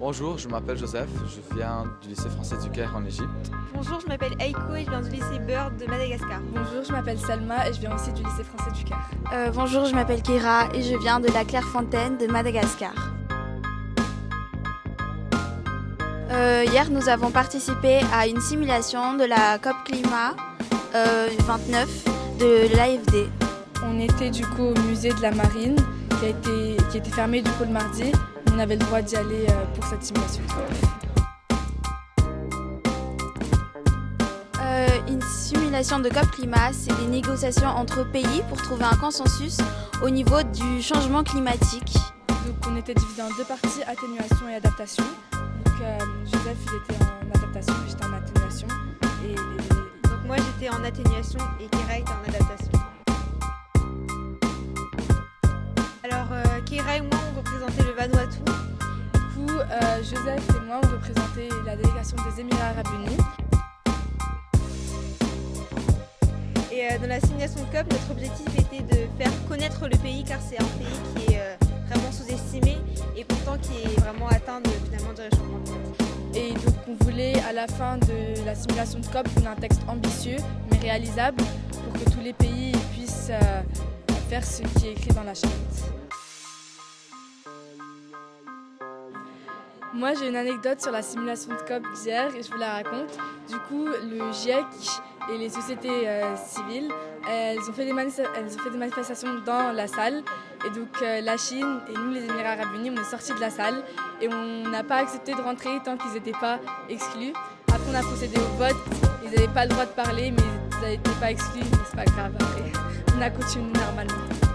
Bonjour, je m'appelle Joseph, je viens du lycée français du Caire en Égypte. Bonjour, je m'appelle Aiko et je viens du lycée Bird de Madagascar. Bonjour, je m'appelle Salma et je viens aussi du lycée français du Caire. Bonjour, je m'appelle Kira et je viens de la Clairefontaine de Madagascar. Hier, nous avons participé à une simulation de la COP Climat 29 de l'AFD. On était du coup au musée de la Marine qui était fermé du coup le mardi. On avait le droit d'y aller pour cette simulation. Une simulation de COP Climat, c'est des négociations entre pays pour trouver un consensus au niveau du changement climatique. Donc on était divisé en deux parties, atténuation et adaptation. Donc Joseph il était en adaptation, j'étais en atténuation. Donc moi j'étais en atténuation et Kira était en adaptation. Alors Kira et moi on représentait le Vanuatu. Du coup Joseph et moi on représentait la délégation des Émirats Arabes Unis. Et dans la simulation de COP, notre objectif était de faire connaître le pays car c'est un pays qui est vraiment sous-estimé et pourtant qui est vraiment atteint finalement du réchauffement climatique. Et donc on voulait à la fin de la simulation de COP qu'on ait un texte ambitieux mais réalisable pour que tous les pays puissent faire ce qui est écrit dans la charte. Moi j'ai une anecdote sur la simulation de COP d'hier et je vous la raconte. Du coup le GIEC et les sociétés civiles, elles ont fait des manifestations dans la salle. Et donc la Chine et nous les Émirats Arabes Unis, on est sortis de la salle et on n'a pas accepté de rentrer tant qu'ils n'étaient pas exclus. Après on a procédé au vote, ils n'avaient pas le droit de parler mais ils n'étaient pas exclus, mais c'est pas grave après. On a continué normalement.